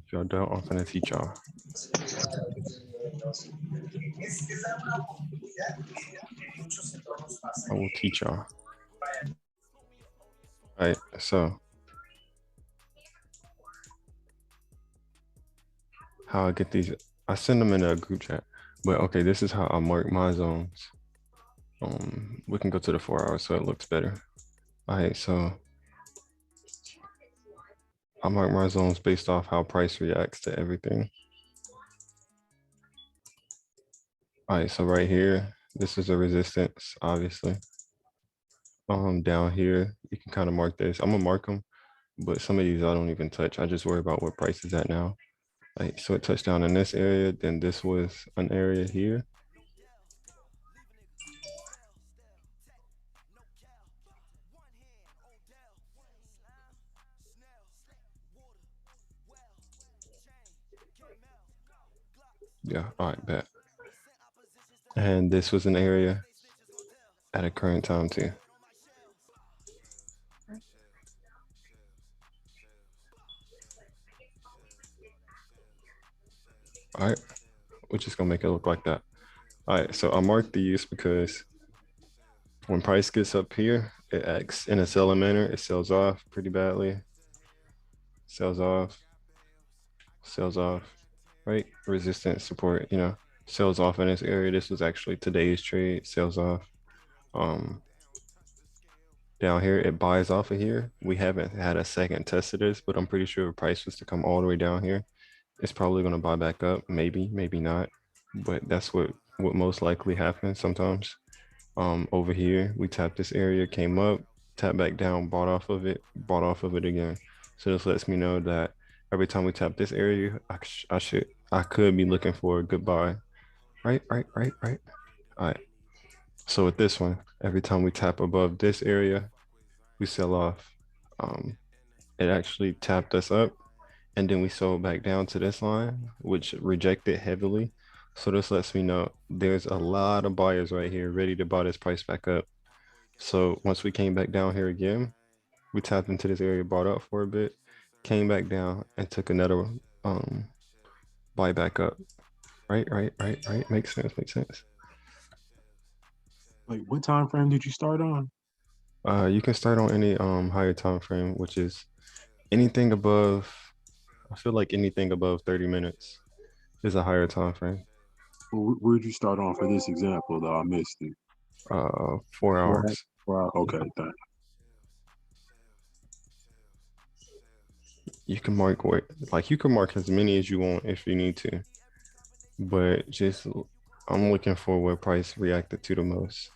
If y'all don't, I'm gonna teach y'all. I will teach y'all. All right, so how I get these, I send them in a group chat. But okay, this is how I mark my zones. We can go to the 4 hours so it looks better. All right, so I mark my zones based off how price reacts to everything. All right, so right here, this is a resistance, obviously. Down here, you can kind of mark this. I'm gonna mark them, but some of these I don't even touch. I just worry about what price is at now. Like, so it touched down in this area, then this was an area here. Yeah, all right, bet. And this was an area at a current time too. All right, we're just gonna make it look like that. All right, so I marked these because when price gets up here, it acts in a selling manner. It sells off pretty badly. Sells off, right? Resistance, support, you know, sells off in this area. This was actually today's trade, sells off. Down here, it buys off of here. We haven't had a second test of this, but I'm pretty sure if price was to come all the way down here, it's probably gonna buy back up. Maybe, maybe not, but that's what most likely happens sometimes. Over here, we tapped this area, came up, tapped back down, bought off of it, bought off of it again. So this lets me know that every time we tap this area, I could be looking for a good buy. Right. All right. So with this one, every time we tap above this area, we sell off. It actually tapped us up and then we sold back down to this line, which rejected heavily. So this lets me know there's a lot of buyers right here ready to buy this price back up. So once we came back down here again, we tapped into this area, bought up for a bit, came back down and took another buy back up. Right. Makes sense. Like, what time frame did you start on? You can start on any higher time frame, which is anything above, I feel like anything above 30 minutes is a higher time frame. Where'd you start on for this example, though? I missed it. 4 Four, hours. 4 hours. Okay, thanks. You can mark what, like you can mark as many as you want if you need to, but just I'm looking for where price reacted to the most.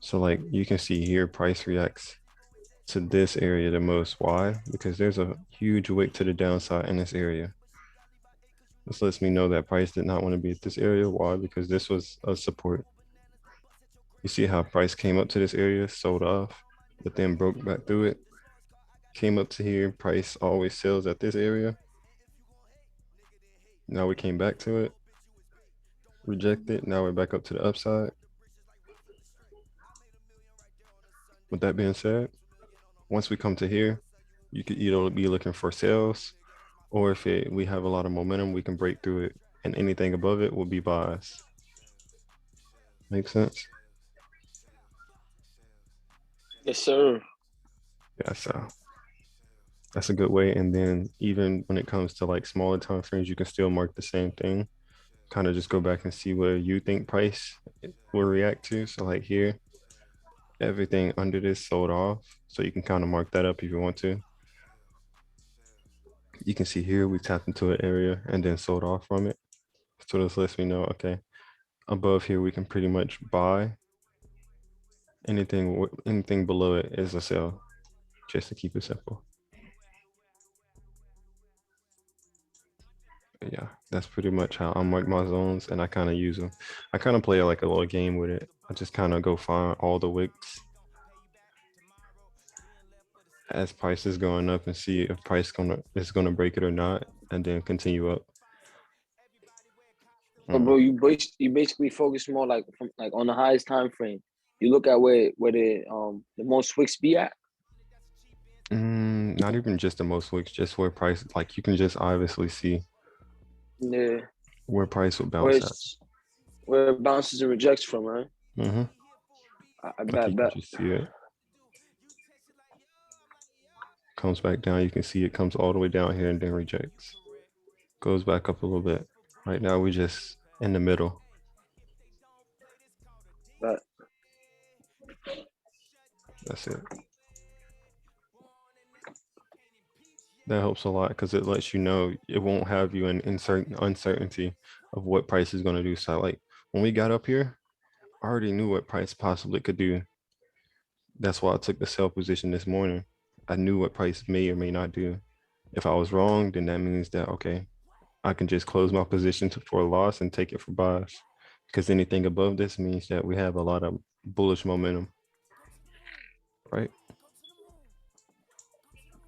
So like you can see here, price reacts to this area the most. Why? Because there's a huge wick to the downside in this area. This lets me know that price did not want to be at this area. Why? Because this was a support. You see how price came up to this area, sold off, but then broke back through it. Came up to here, price always sells at this area. Now we came back to it, rejected. Now we're back up to the upside. With that being said, once we come to here, you could either be looking for sales, or if we have a lot of momentum, we can break through it, and anything above it will be buys. Make sense? Yes, sir. Yeah, so that's a good way. And then even when it comes to like smaller time frames, you can still mark the same thing. Kind of just go back and see where you think price will react to. So like here, everything under this sold off. So you can kind of mark that up if you want to. You can see here we tapped into an area and then sold off from it. So this lets me know, okay, above here we can pretty much buy. Anything below it is a sell, just to keep it simple. But yeah, that's pretty much how I mark my zones, and I kind of use them. I kind of play like a little game with it. I just kind of go find all the wicks as price is going up and see if price is gonna break it or not, and then continue up. So, bro, you basically focus more like from like on the highest time frame. You look at where the most wicks be at. Not even just the most wicks, just where price, like you can just obviously see Yeah, where price would where bounce at. it's where it bounces and rejects from, right? hmm I Like you bet, can bet. just see it. Comes back down. You can see it comes all the way down here and then rejects. Goes back up a little bit. Right now we just in the middle. Bet. That's it. That helps a lot because it lets you know it won't have you in certain uncertainty of what price is going to do. So like when we got up here, I already knew what price possibly could do. That's why I took the sell position this morning. I knew what price may or may not do. If I was wrong, then that means that okay, I can just close my position for a loss and take it for buys. Because anything above this means that we have a lot of bullish momentum, right?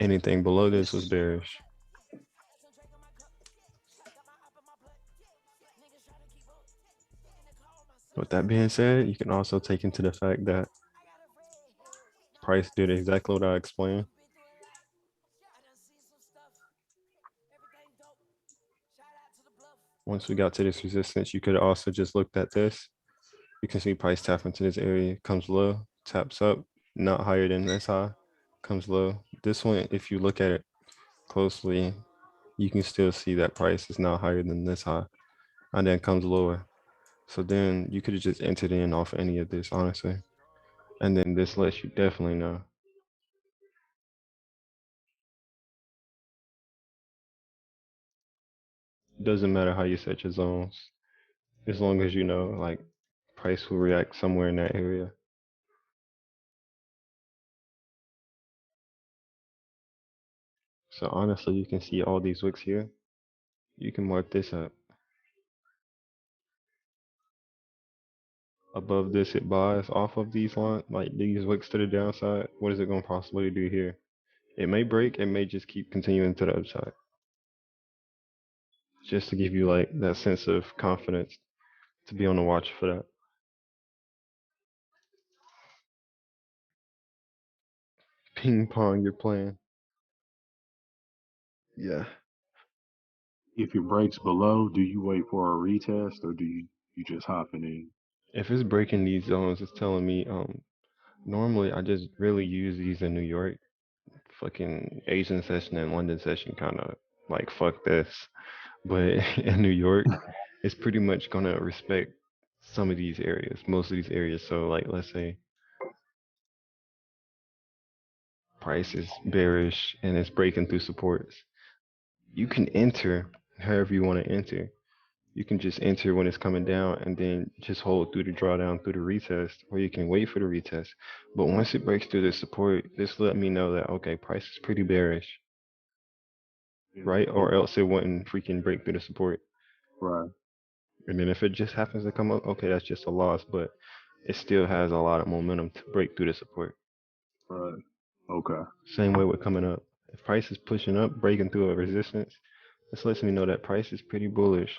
Anything below this was Yes. bearish. With that being said, you can also take into the fact that price did exactly what I explained. Once we got to this resistance, you could also just looked at this. You can see price tap into this area, comes low, taps up, not higher than this high, comes low. This one, if you look at it closely, you can still see that price is not higher than this high, and then comes lower. So then you could have just entered in off any of this, honestly. And then this lets you definitely know. Doesn't matter how you set your zones, as long as you know like price will react somewhere in that area. So honestly, you can see all these wicks here. You can mark this up. Above this, it buys off of these lines, like these wicks to the downside. What is it going to possibly do here? It may break, it may just keep continuing to the upside. Just to give you like that sense of confidence to be on the watch for that. Ping pong you're playing. Yeah. If it breaks below, do you wait for a retest or do you just hopping in? If it's breaking these zones, it's telling me normally I just really use these in New York. Fucking Asian session and London session kind of like fuck this. But in New York, it's pretty much gonna respect some of these areas, most of these areas. So like let's say price is bearish and it's breaking through supports. You can enter however you want to enter. You can just enter when it's coming down and then just hold through the drawdown through the retest, or you can wait for the retest. But once it breaks through the support, this let me know that okay, price is pretty bearish, Yeah. right? Or else it wouldn't freaking break through the support. Right. And then if it just happens to come up, okay, that's just a loss, but it still has a lot of momentum to break through the support. Right. Okay. Same way with coming up. If price is pushing up, breaking through a resistance, this lets me know that price is pretty bullish.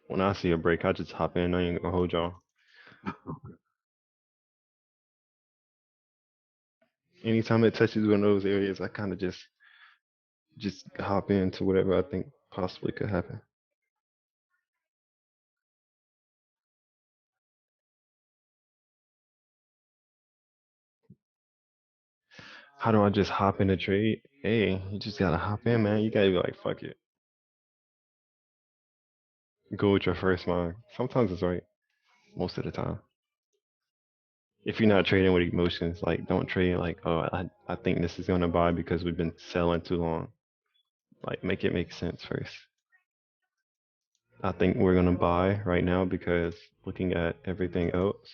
When I see a break, I just hop in. I ain't gonna hold y'all. Anytime it touches one of those areas, I kind of just hop into whatever I think possibly could happen. How do I just hop in a trade? Hey, you just gotta hop in, man. You gotta be like, fuck it. Go with your first mind. Sometimes it's right. Most of the time. If you're not trading with emotions, like don't trade like, oh, I think this is gonna buy because we've been selling too long. Like make it make sense first. I think we're gonna buy right now because looking at everything else,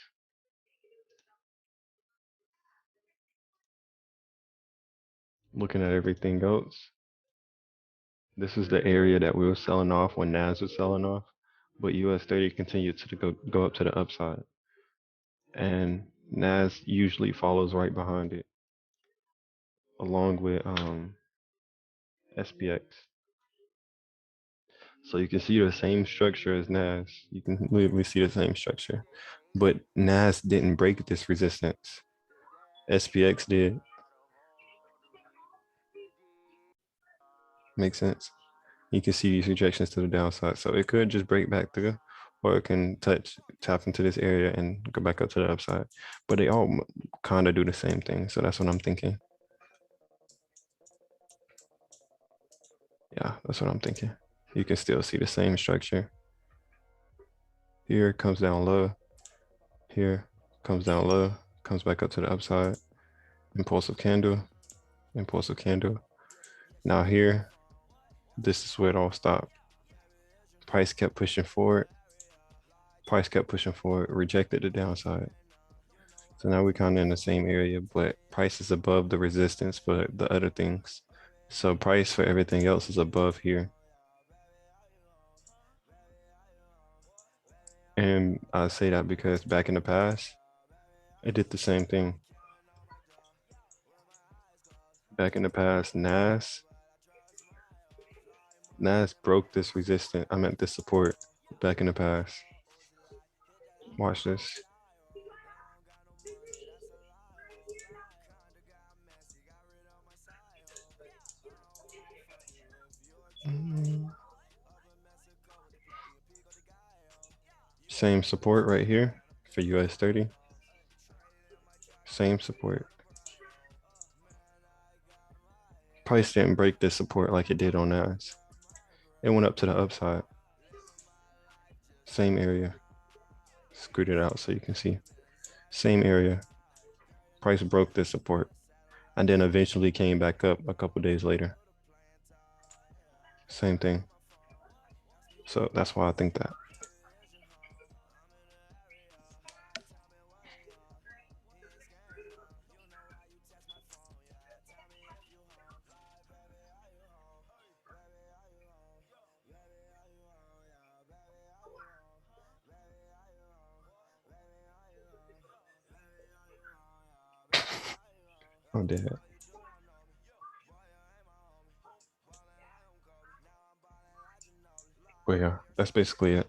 looking at everything else, this is the area that we were selling off when NAS was selling off, but US 30 continued to go up to the upside, and NAS usually follows right behind it, along with SPX. So you can see the same structure as NAS. You can literally see the same structure. but NAS didn't break this resistance. SPX did. Make sense? You can see these rejections to the downside. So it could just break back through, or it can tap into this area and go back up to the upside. But they all kind of do the same thing. So that's what I'm thinking. Yeah, that's what I'm thinking. You can still see the same structure. Here comes down low. Here comes down low, comes back up to the upside. Impulsive candle, impulsive candle. Now here, this is where it all stopped. Price kept pushing forward. Price kept pushing forward, rejected the downside. So now we're kind of in the same area, but price is above the resistance for the other things. So price for everything else is above here. And I say that because back in the past, it did the same thing. Back in the past, NAS broke this resistance. I meant this support back in the past. Watch this. Same support right here for US 30. Same support. Price didn't break this support like it did on NAS. It went up to the upside. Same area. Screwed it out so you can see. Same area. Price broke this support and then eventually came back up a couple days later. Same thing. So that's why I think that. I'm dead. But yeah, that's basically it.